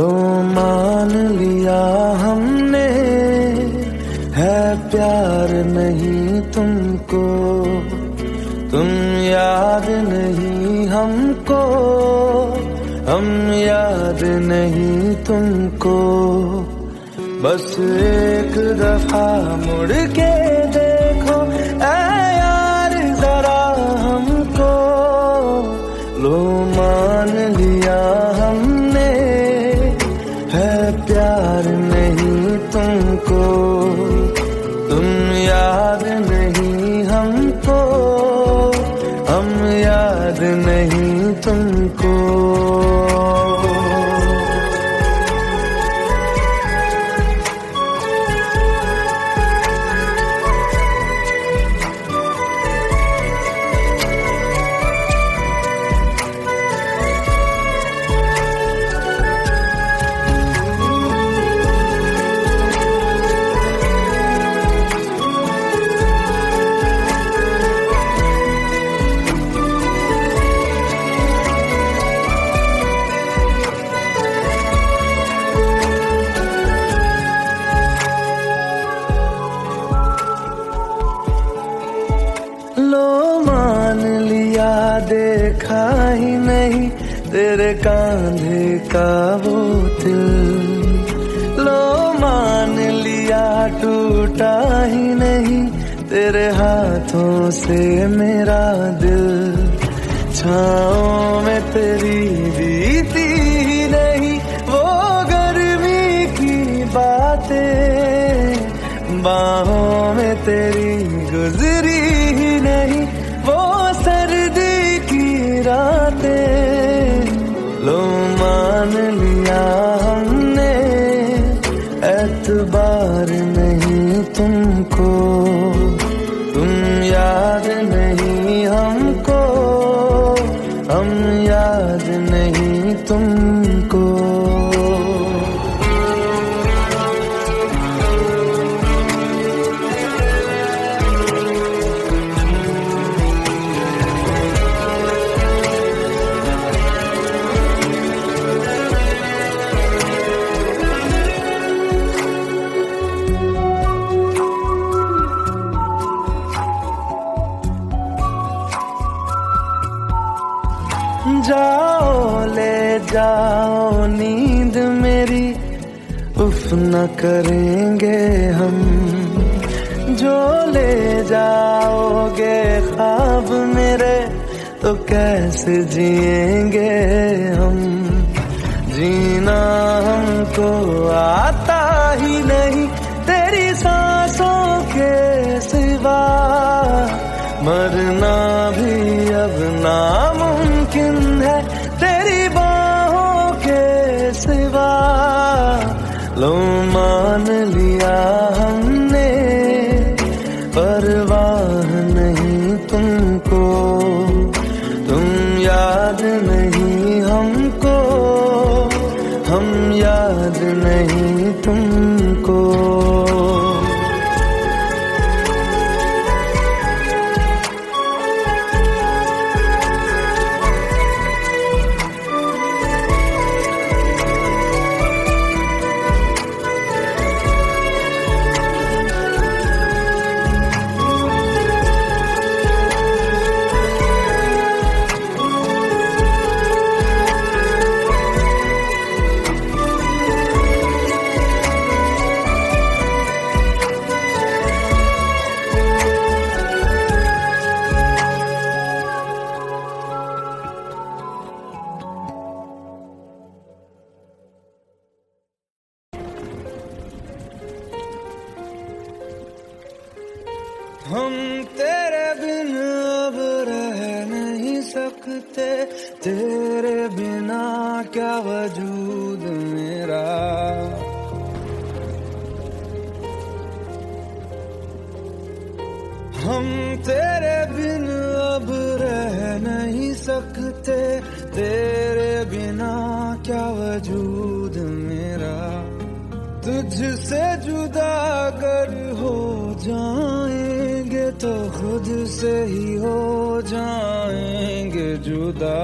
लो मान लिया हमने, है प्यार नहीं तुमको, तुम याद नहीं हमको, हम याद नहीं तुमको। बस एक दफा मुड़ के देखो ऐ यार जरा हमको, लो मान लिया हमने, है प्यार नहीं तुमको, तुम याद नहीं हमको, हम याद नहीं तुमको। लो मान लिया देखा ही नहीं तेरे कांधे का वो दिल, लो मान लिया टूटा ही नहीं तेरे हाथों से मेरा दिल। छाँव में तेरी बीती ही नहीं वो गर्मी की बातें, बाहों में तेरी गुजरी ही नहीं वो सर्दी की रातें। लो मान लिया हमने, एतबार नहीं तुमको, तुम याद नहीं हमको, हम याद नहीं तुमको। जाओ ले जाओ नींद मेरी, उफ न करेंगे हम, जो ले जाओगे ख्वाब मेरे तो कैसे जिएंगे हम। जीना हमको आता ही नहीं तेरी सांसों के सिवा, मरना भी अब नामुमकिन है तेरी बाहों के सिवा। लो मान लिया हमने, परवाह नहीं तुमको, तुम याद नहीं हमको, हम याद नहीं तुमको। हम तेरे बिन अब रह नहीं सकते, तेरे बिना क्या वजूद मेरा। हम तेरे बिन अब रह नहीं सकते, तेरे बिना क्या वजूद मेरा। तुझसे जुदा अगर हो जाएंगे तो खुद से ही हो जाएंगे जुदा।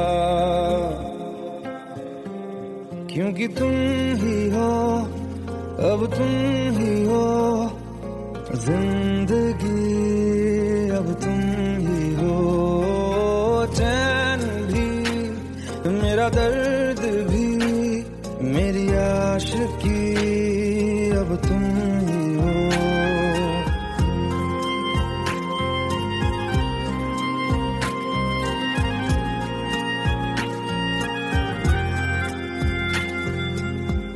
क्योंकि तुम ही हो, अब तुम ही हो जिंदगी, अब तुम ही हो चैन भी, मेरा दर्द भी, मेरी आशिकी, अब तुम ही हो।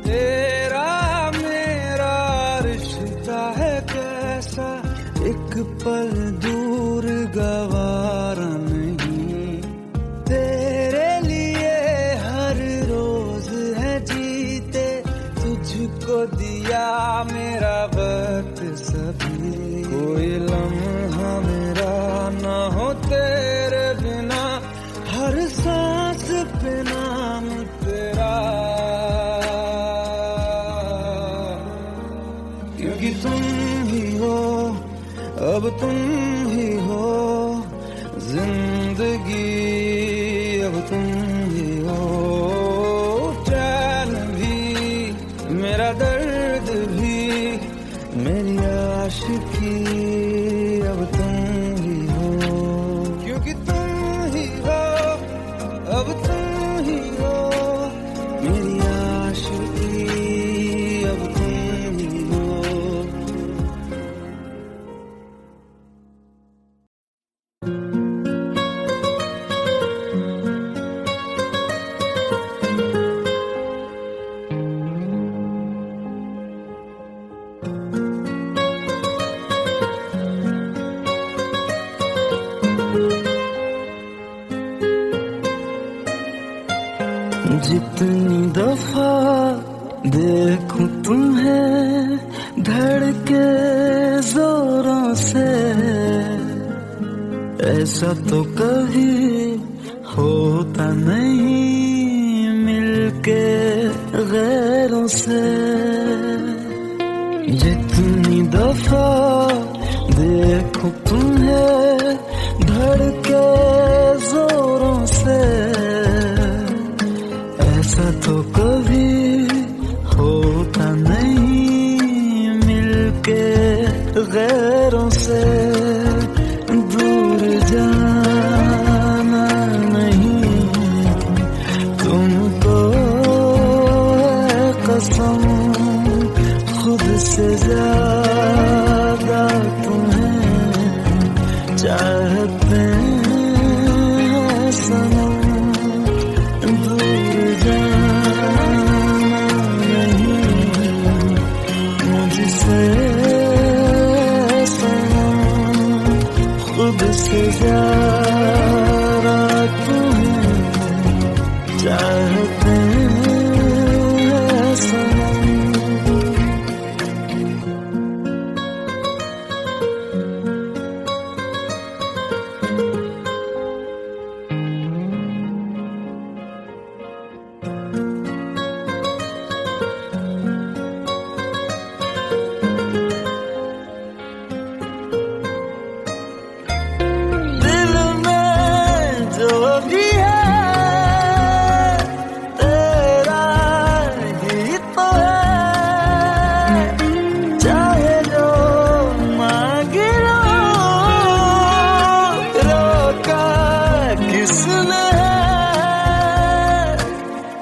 तेरा मेरा रिश्ता है कैसा, एक पल दूर गवारा नहीं, तेरे लिए हर रोज है जीते, तुझको दिया मेरा वक्त सभी, कोई लम्हा मेरा ना हो तेरे बिना, हर सांस पे नाम तेरा, क्योंकि तुम ही हो, अब तुम ही हो जिंदगी, अब तुम ही हो चैन भी, मेरा दर्द भी, मेरी आशिकी, अब तुम ही हो, क्योंकि तुम ही हो, अब तुम ही हो मेरी आशिकी, अब तुम ही हो। जितनी दफा देखूं तुम्हें धड़के जोरों से, ऐसा तो कभी होता नहीं मिलके गैरों से। जितनी दफा देखूं तुम्हें धड़के जोरों से, ऐसा तो कभी होता नहीं मिलके गैरों से। दूर जाना नहीं तुमको है कसम, खुद से ज्यादा तुम्हें चाहते हैं सनम। खुद से ज्यादा तुम्हें चाहते हैं सनम।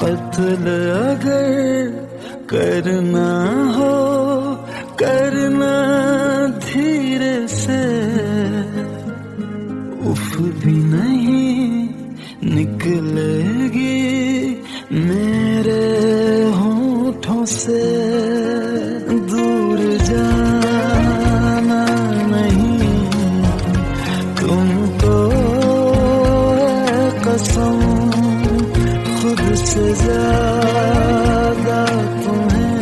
कत्ल अगर करना हो करना धीरे से, उफ भी नहीं निकलेगी मेरे होठों से। दूर जाना नहीं तुमको है कसम, खुद से ज्यादा तुम्हें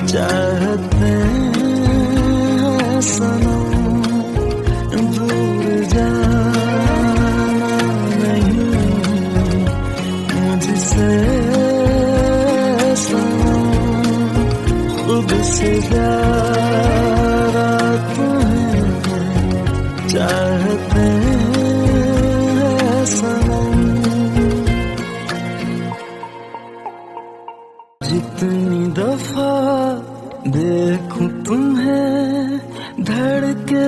चाहते हैं सनम। दूर जाना नहीं मुझसे सनम, खुद से ज्यादा तुम्हें चाहते हैं सनम। दफा देखूं तुम्हें धड़के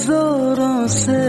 जोरों से।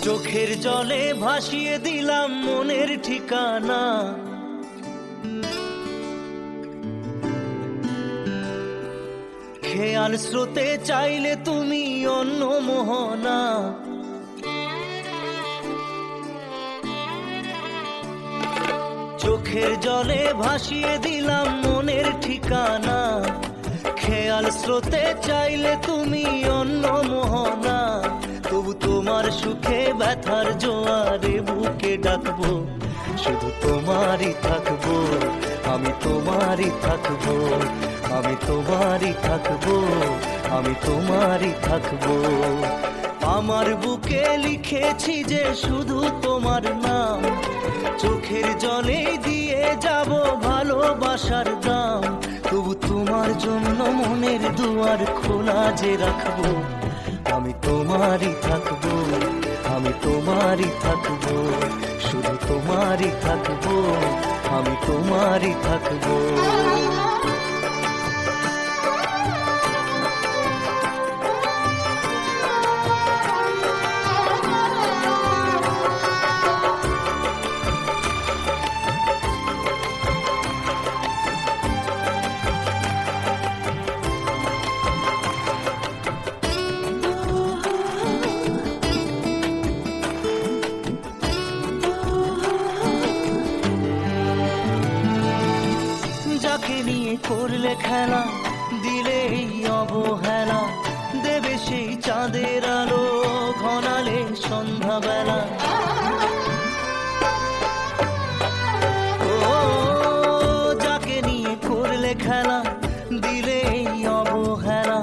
চোখের জলে ভাসিয়ে দিলাম মনের ঠিকানা, খেয়াল স্রোতে চাইলে তুমি অন্য মোহনা। চোখের জলে ভাসিয়ে দিলাম মনের ঠিকানা, খেয়াল স্রোতে চাইলে তুমি অন্য মোহনা, তবু তোমার সুখে ব্যথার জোয়ারে বুকে ডাকবো, শুধু তোমারই থাকবো, আমি তোমারই থাকবো, আমি তোমারই থাকবো, আমি তোমারই থাকবো। আমার বুকে লিখেছি যে শুধু তোমার নাম, চোখের জলে দিয়ে যাব ভালোবাসার দাম, তবু তোমার জন্য মনের দুয়ার খোলা যে রাখবো, আমি তোমারই থাকবো, আমি তোমারই থাকবো, শুধু তোমারই থাকবো, আমি তোমারই থাকবো। যাকে নিয়ে করলে খেলা, দিলে এই অবহেলা, দেবে সেই চাঁদের আলো ঘনালে সন্ধ্যাবেলা। ও যাকে নিয়ে করলে খেলা, দিলে এই অবহেলা,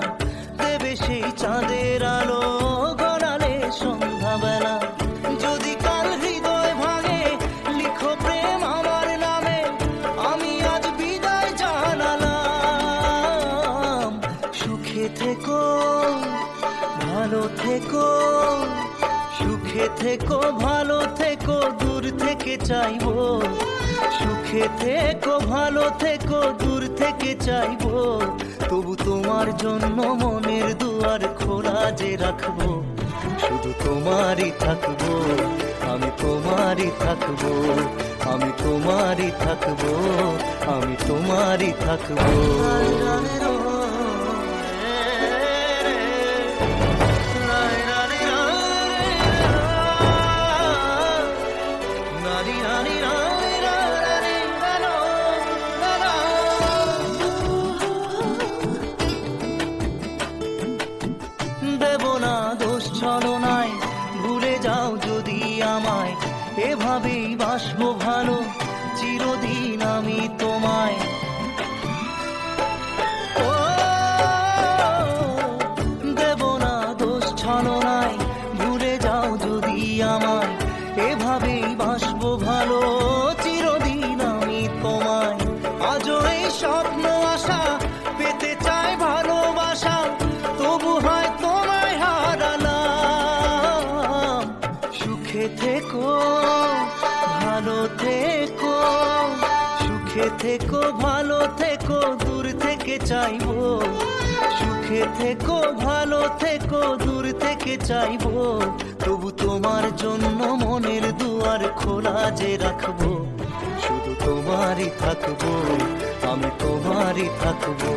দেবে সেই চাঁদের আলো ঘনালে সন্ধ্যাবেলা। যদি কাল হৃদয় ভাঙে লিখো প্রেম আমার নামে, আমি আজ বিদায় জানালাম। সুখে থেকো ভালো থেকো, সুখে থেকো ভালো থেকো, দূর থেকে চাইবো, সুখে থেকো ভালো থেকো, দূর থেকে চাইবো, তবু তোমার জন্য মনের দুয়ার খোলা যে রাখবো, শুধু তোমারই থাকবো, আমি তোমারই থাকবো, আমি তোমারই থাকবো, আমি তোমারই থাকবো। দেব না দোষ ছলনায়, ভুলে যাও যদি আমায়, এভাবেই বাসবো ভালো চিরদিন আমি তোমায়। ও দেব না দোষ ছলনায়, ভুলে যাও যদি আমায়, এভাবেই বাসবো ভালো চিরদিন আমি তোমায়। আজও এই স্বপ্ন আশা পেতে চাই ভালোবাসা, তবু হয় তোমায় হারালাম। সুখে থেকো ভালো থেকো, সুখে থেকো ভালো থেকো, দূর থেকে চাইবো, সুখে থেকো ভালো থেকো, দূর থেকে চাইবো, তবু তোমার জন্য মনের দুয়ার খোলা যে রাখবো, শুধু তোমারই থাকবো, আমি তোমারই থাকবো,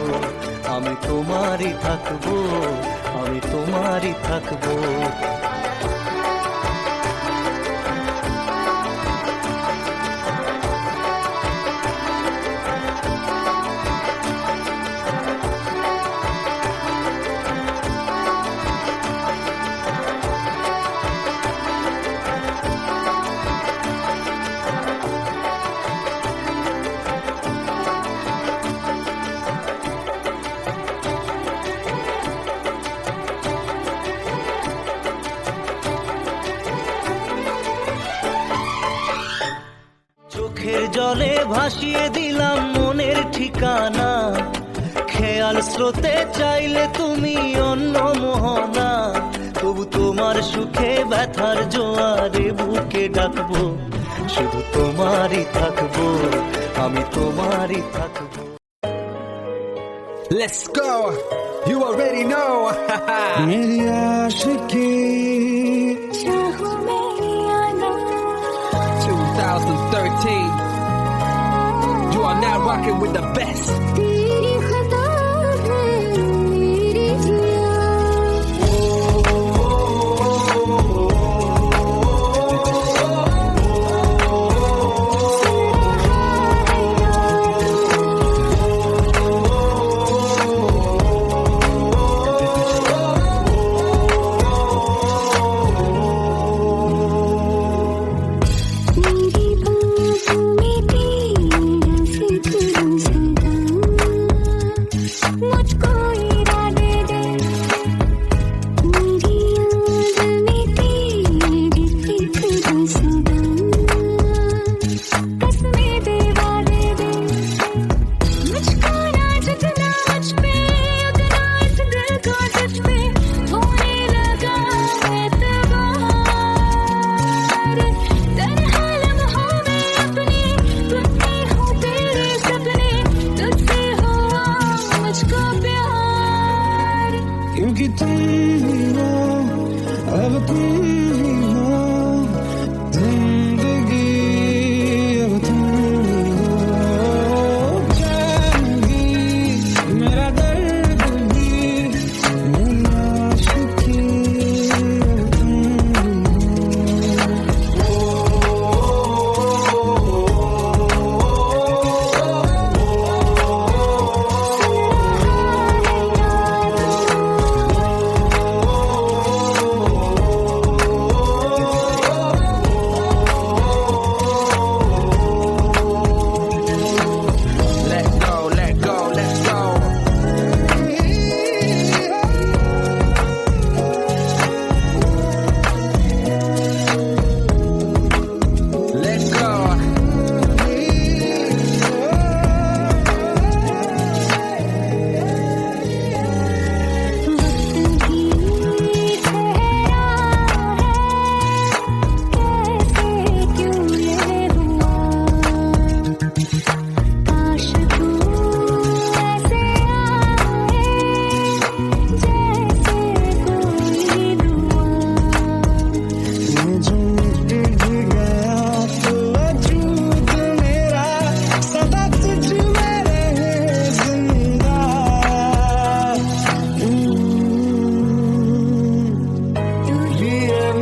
আমি তোমারই থাকবো, আমি তোমারই থাকবো। চোখের জলে ভাসিয়ে দিলাম মনের ঠিকানা, খেয়াল স্রোতে চাইলে তুমি অন্য মোহনা, তবু তোমার সুখে ব্যথার জোয়ারে বুকে ডাকবো, শুধু তোমারই থাকবো, আমি তোমারই থাকবো। Let's go. You already know. मेरी आशिकी 2013. You are now rocking with the best. क्योंकि तुम ही हो, अब तुम ही हो जिंदगी, अब तुम ही हो चैन भी, मेरा दर्द भी, मेरी आशिकी, अब तुम Let go, let go, let's go. Let's go.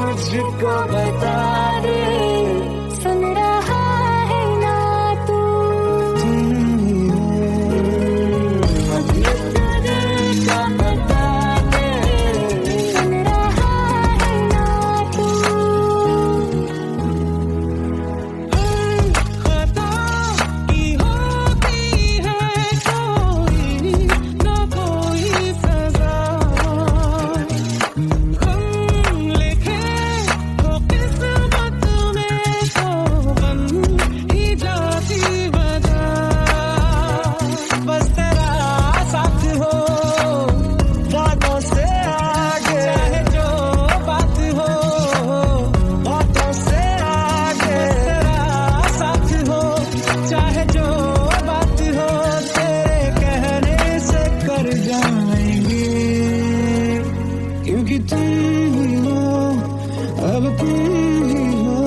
मुझको बता दे, सुन रहा है ना तू, तुम ही हो, दिल का बता दे, सुन रहा है ना तू। खता की होती है कोई ना कोई सजा, हम लिखे तो किस्मत में तो बन ही जाती वजह, बस तेरा साथ हो बातों से आगे, चाहे जो बात हो बातों से आगे, तेरा साथ हो चाहे जो बात हो, तेरे कहने से कर जाएंगे, क्योंकि तुम ही हो, अब तुम ही हो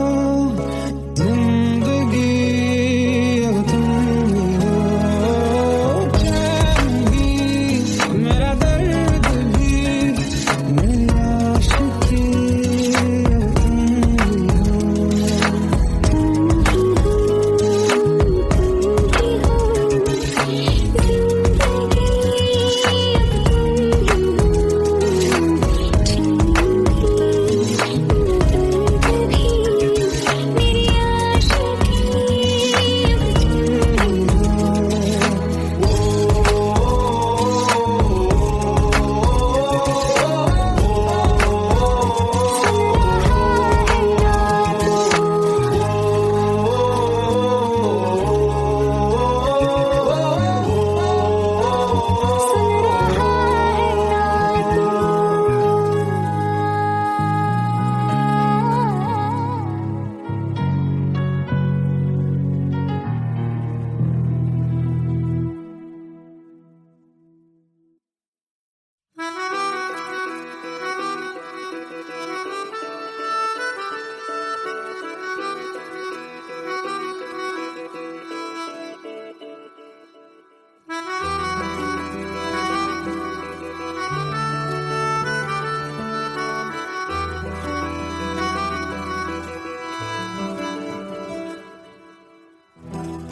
जिंदगी, अब तुम ही हो चैन भी, मेरा दर्द भी, मेरी आशिकी, अब तुम ही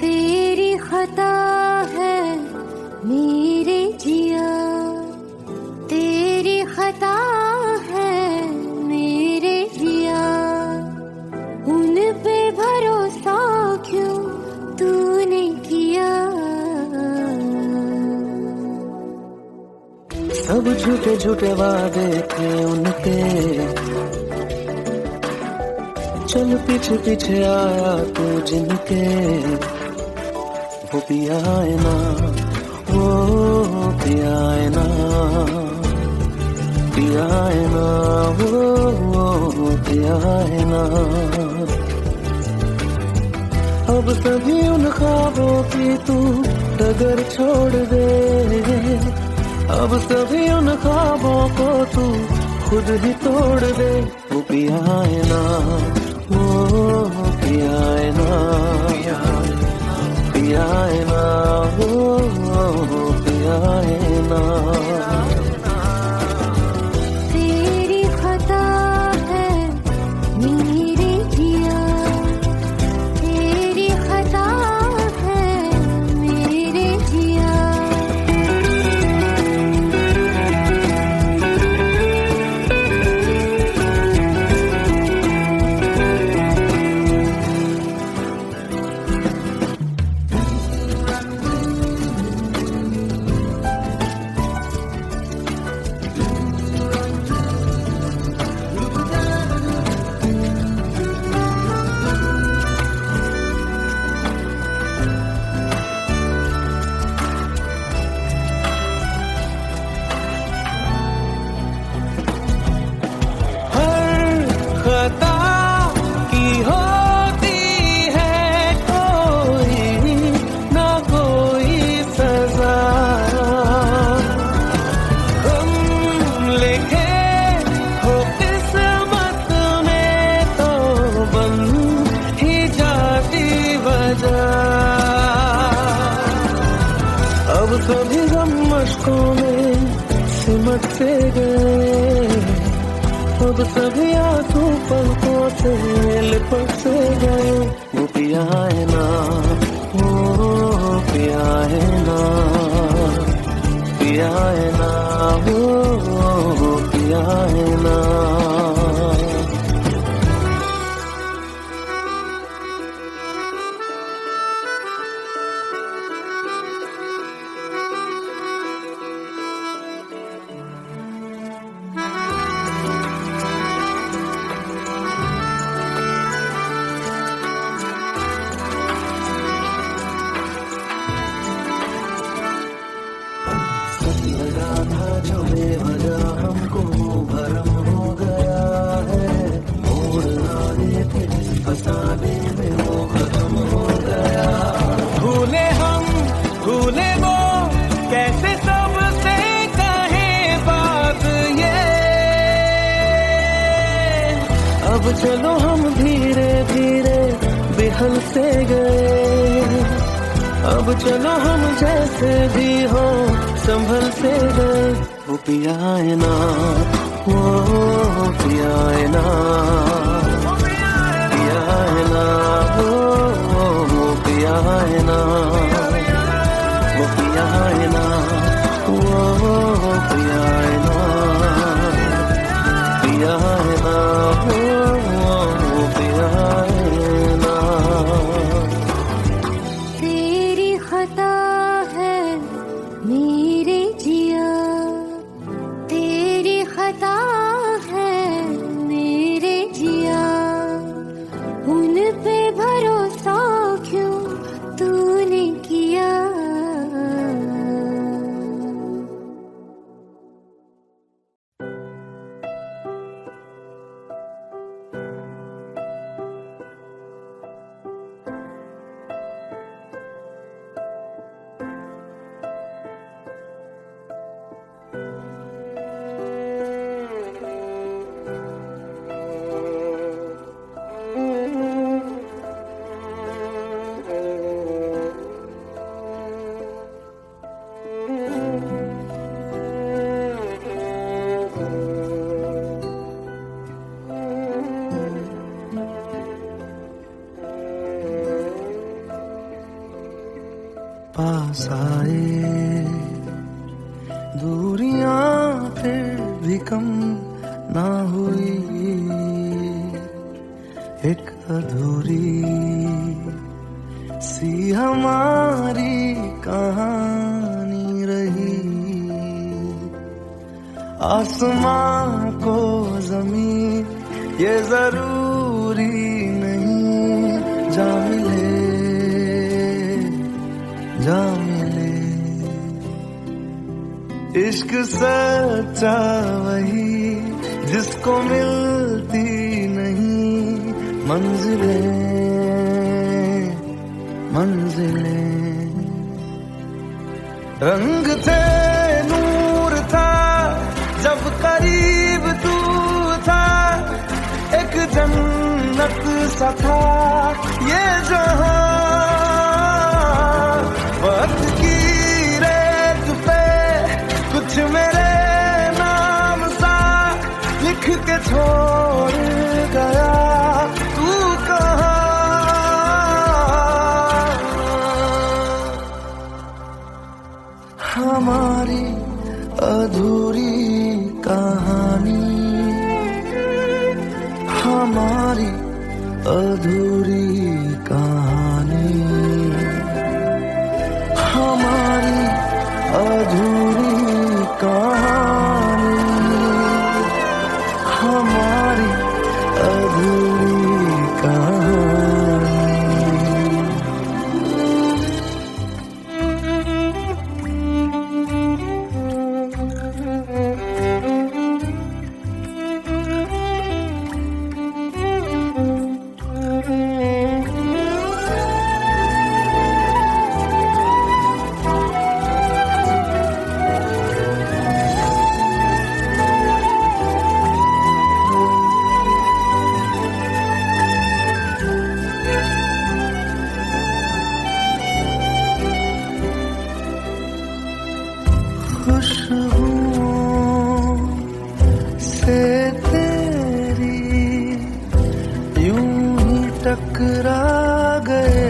तेरी खता है मेरे जिया, तेरी खता है मेरे जिया, उन पे भरोसा क्यों तूने किया। सब झूठे झूठे वादे थे उनके, चल पीछे पीछे आया तू जिनके, वो पिया है ना, वो पिया है ना, पिया है ना, वो पिया है ना। अब सभी उन ख्वाबों की तू डगर छोड़ दे, अब सभी उन ख्वाबों को तू खुद ही तोड़ दे। वो पिया है ना, वो पिया है ना, पिया है ना, वो पिया है ना। तेरी खता है मेरे जिया, तेरी खता है मेरे जिया। खता की होती है कोई ना कोई सजा, हम लिखे हो किस्मत में तो बन ही जाती वजह। अब सभी गम मशकों में सिमट से गए, अब सभी आंसू पलकों से लिपट से गए। वो पिया है ना, वो पिया है ना, पिया है ना, वो पिया है ना। लगा था जो बेवजह हमको भरम हो गया है, मोड़ लाने थे फसाने में वो खत्म हो गया। भूले हम भूले वो कैसे सबसे कहे बात ये, अब चलो हम धीरे धीरे बिहल से गए। अब चलो हम जैसे भी हो संभल से गए। वो पिया है ना, वो पिया है ना, पिया है ना, वो पिया है ना, वो पिया है ना, वो पिया है ना, पिया है ना, वो पिया है ना। तेरी खता है मेरे जिया, तेरी खता है मेरे जिया। उन पे भरोसा क्यों तूने किया। पास आए दूरियां फिर भी कम ना हुई, एक अधूरी सी हमारी कहानी रही। आसमां को जमीन ये जरूरी नहीं, जा मिले जा मिले। इश्क सच्चा वही जिसको मिलती नहीं मंजिलें मंजिलें। रंग थे नूर जन्नत सा था ये जहां, वक्त की रेत पे कुछ मेरे नाम सा लिख के छोड़ गया तू कहाँ। हमारी अधूरी कहानी, हमारी अधूरी कहानी, हमारी अधूरी कहानी, हमारी अधूरी कहानी। खुशबुओं से तेरी यूं ही टकरा गए,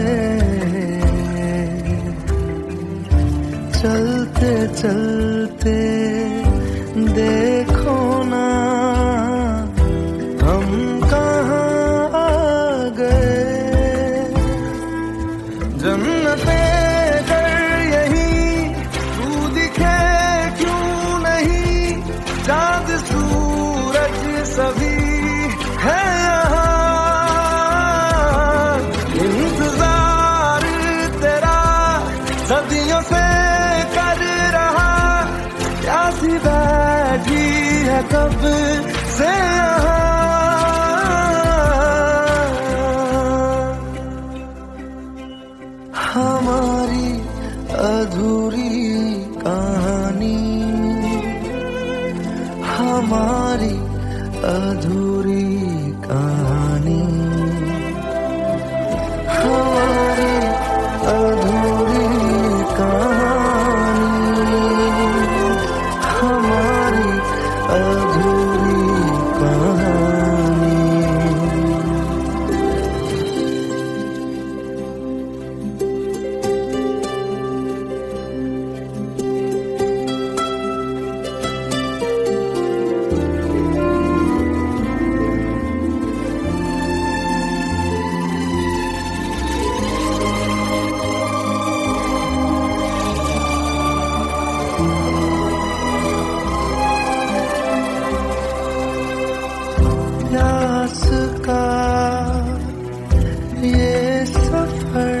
चलते चलते देखो ना हम कहाँ आ गए। जन्नते चाँद सूरज सभी है यहाँ, इंतजार तेरा सदियों से कर रहा, प्यासी बैठी है कब से यहाँ। हमारी अधूरी कहानी, हमारी अधूरी कहानी, हमारी अधूरी कहानी, हमारी अधूरी कहानी। प्यास का ये सफर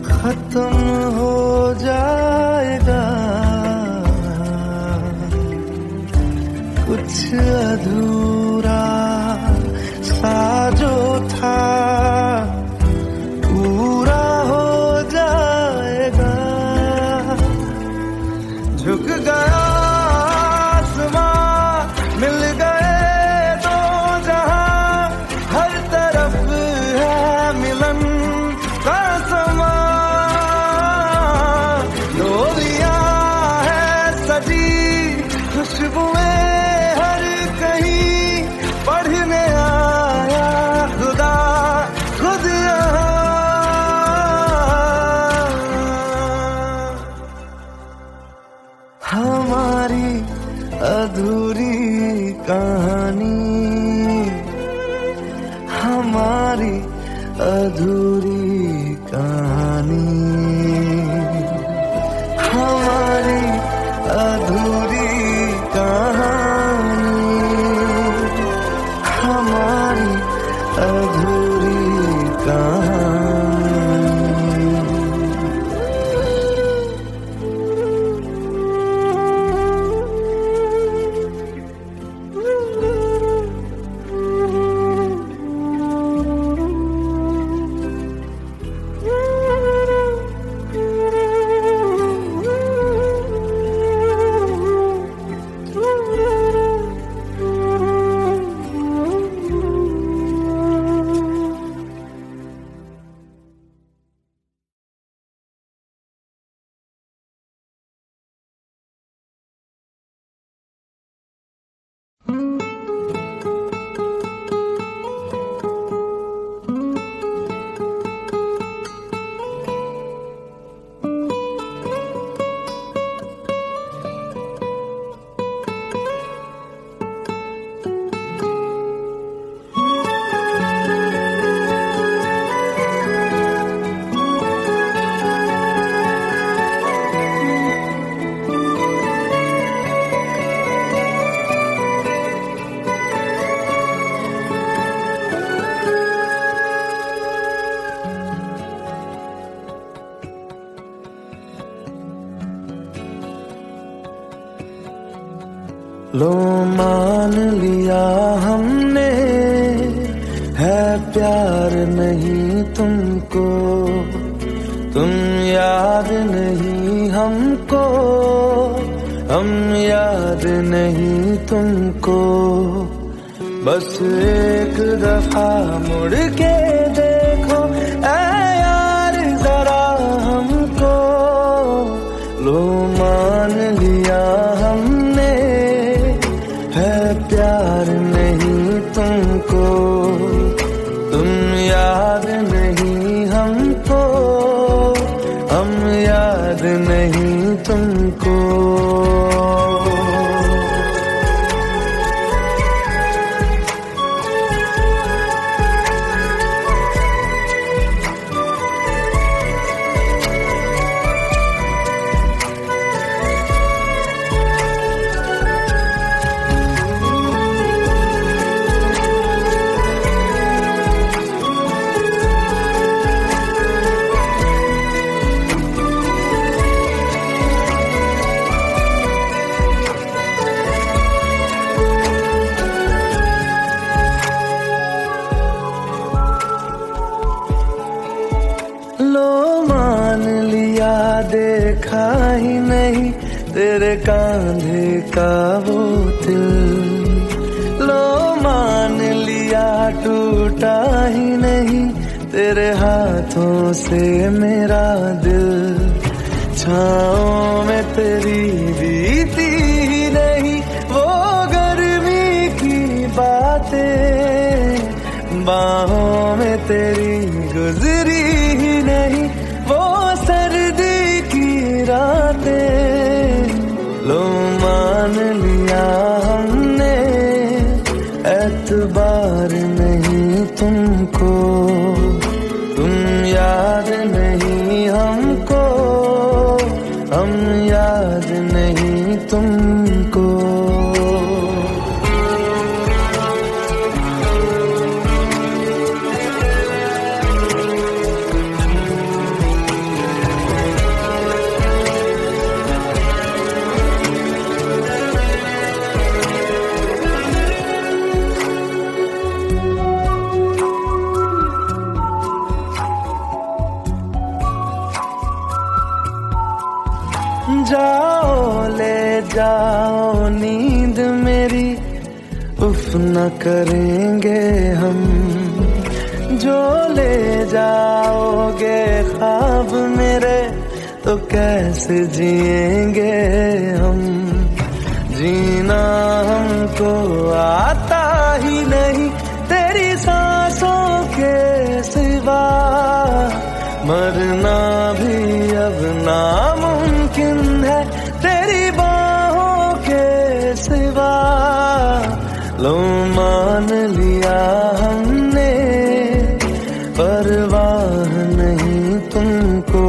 खत्म हो जाएगा, कुछ अधूरा सा जो था पूरा हो जाएगा। झुक गया आसमां, मिल गए दो जहां, हर तरफ है मिलन का समा। डोलियां है सजी खुशबुएं हर कहीं, पढ़ने आया खुदा खुद यहाँ। हमारी अधूरी कहानी, हमारी अधूरी कहानी, हमारी अधूरी कहानी, हमारी अधूरी कहानी। लो मान लिया हमने है प्यार नहीं तुमको, तुम याद नहीं हमको, हम याद नहीं तुमको। बस एक दफा मुड़ के देखो ऐ यार जरा हमको, लो मान लिया हमने है प्यार नहीं तुमको, तुम याद नहीं हमको, हम याद नहीं तुमको। लो मान लिया देखा ही नहीं तेरे कांधे का वो दिल, लो मान लिया टूटा ही नहीं तेरे हाथों से मेरा दिल। छाँव में तेरी बीती ही नहीं वो गर्मी की बातें, बाहों में तेरी गुजरी ही नहीं वो सर्दी की रातें। लो मान लिया हमने एतबार नहीं तुमको, तुम याद नहीं हमको, हम याद नहीं तुमको। जाओ ले जाओ नींद मेरी, उफ न करेंगे हम, जो ले जाओगे ख्वाब मेरे तो कैसे जिएंगे हम। जीना हमको आता ही नहीं तेरी सांसों के सिवा, मरना भी अब नामुमकिन है तेरी बाहों के सिवा। लो मान लिया हमने परवाह नहीं तुमको,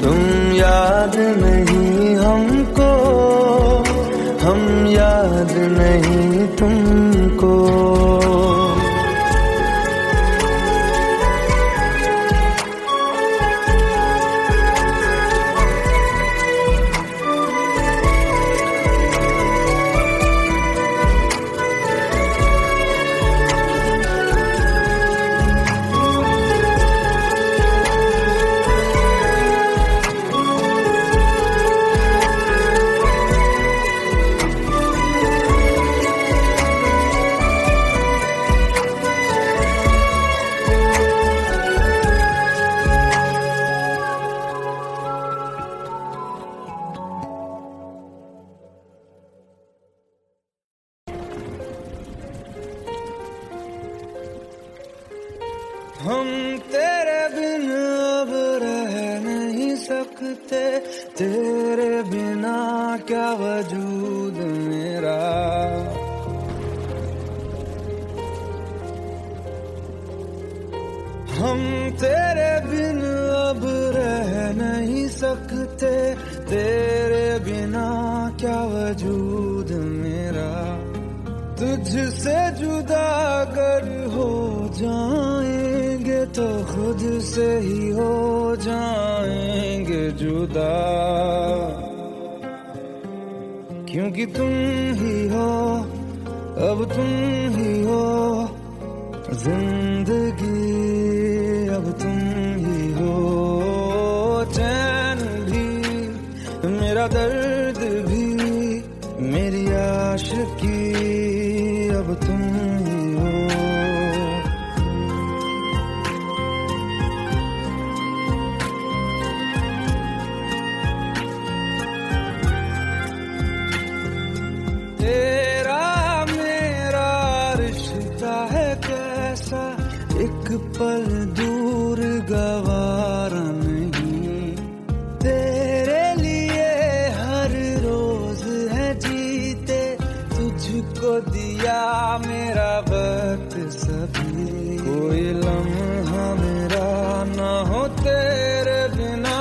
तुम याद नहीं हमको, हम याद नहीं तुमको। हम तेरे बिन अब रह नहीं सकते, तेरे बिना क्या वजूद मेरा। हम तेरे बिन अब रह नहीं सकते, तेरे बिना क्या वजूद मेरा। तुझसे जुदा अगर हो जाएंगे तो खुद से ही हो जाएंगे जुदा। क्योंकि तुम ही हो, अब तुम ही हो जिंदगी, अब तुम ही हो चैन भी, मेरा दर्द भी, मेरी आशिकी, अब तुम ही हो। तेरा मेरा रिश्ता है कैसा, एक पल दूर गवारा नहीं, तेरे लिए हर रोज है जीते, तुझको दिया मेरा वक्त सभी, कोई लम्हा मेरा ना हो तेरे बिना,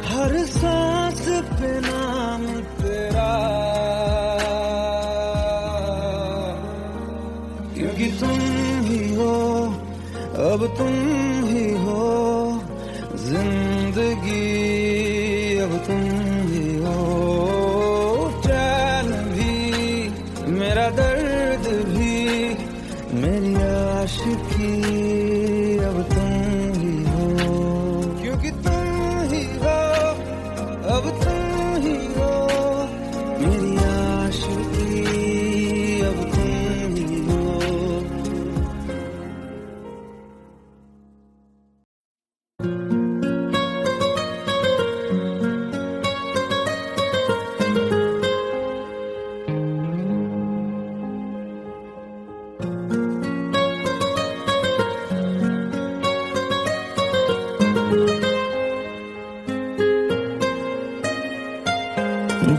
हर सांस पे नाम तेरा, क्योंकि तुम ही हो, अब तुम ही हो जिंदगी, अब तुम ही हो चैन भी, मेरा दर्द भी, मेरी आशिकी, अब तुम ही हो, क्योंकि तुम ही हो, अब तुम ही हो मेरी आशिकी, अब तुम ही हो।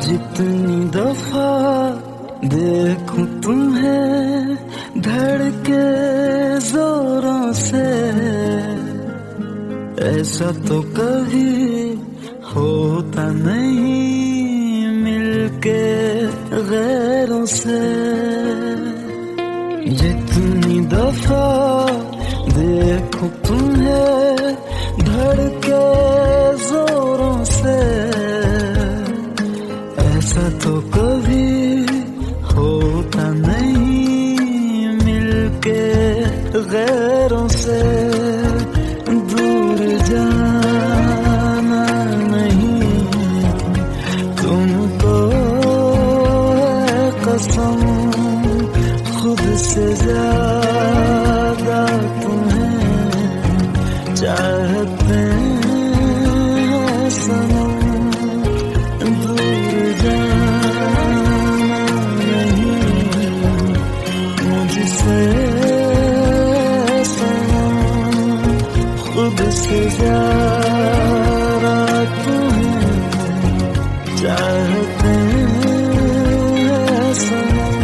जितनी दफा देखूं तुम्हें धड़के जोरों से, ऐसा तो कभी होता नहीं मिलके गैरों से। जितनी दफा देखूं तुम्हें धड़के जोरों से, ऐसा तो कभी होता नहीं मिलके गैरों से। दूर जाना नहीं तुमको है कसम, खुद से ज्यादा तुम्हें चाहते हैं सनम। दूर जाना नहीं मुझसे सनम, खुद से ज्यादा तुम्हें चाहते हैं सनम।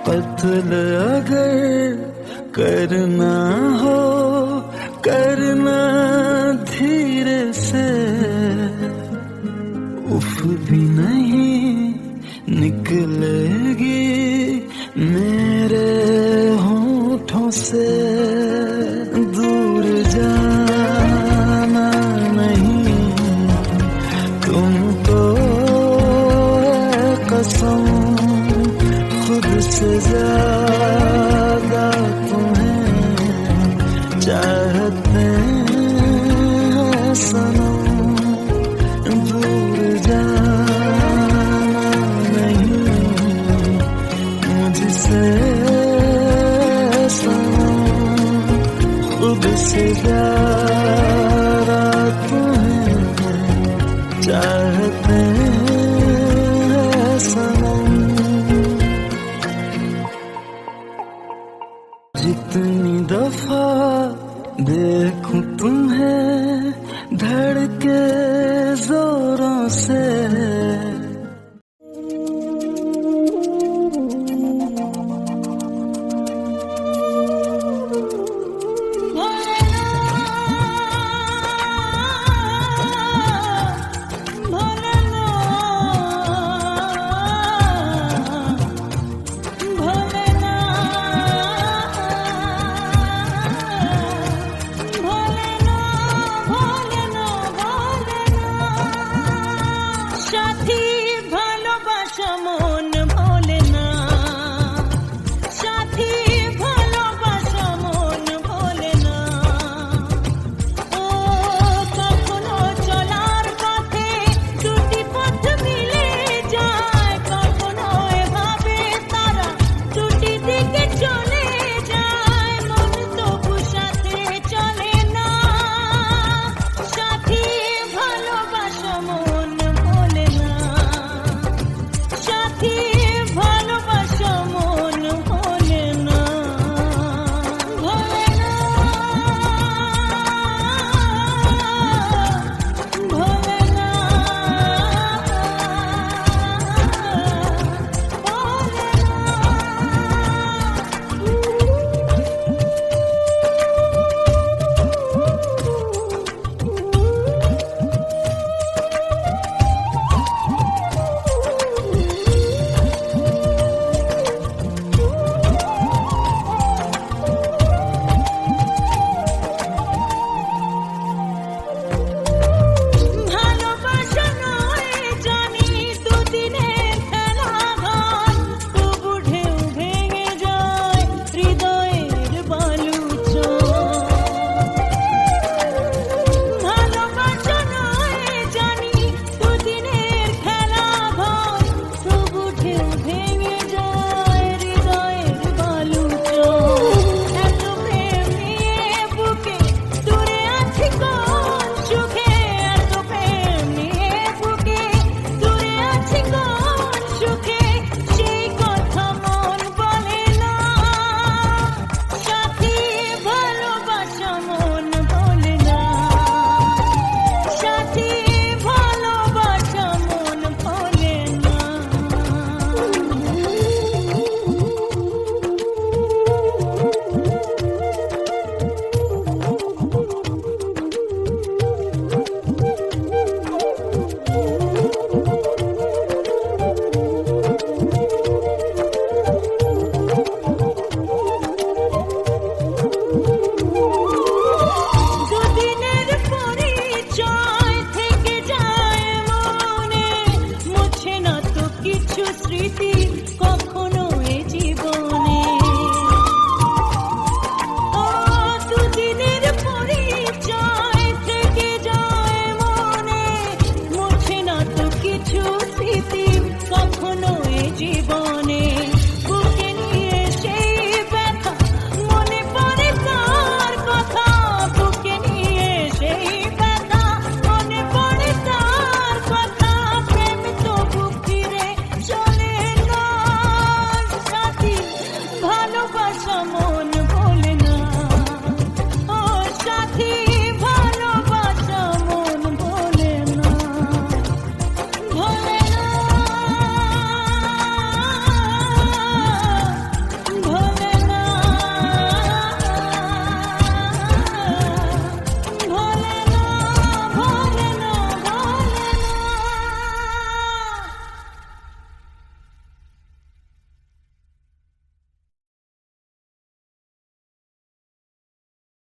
कत्ल अगर करना हो करना धीरे से, उफ भी नहीं निकलेगी मेरे होठों से। दूर जाना नहीं तुमको है कसम, खुद से ज्यादा तुम्हें चाहते हैं सनम। दूर जाना नहीं मुझसे सनम, खुद से ज्यादा तुम्हें चाहते हैं सनम। जितनी दफा देखूं तुम्हें धड़के जोरों से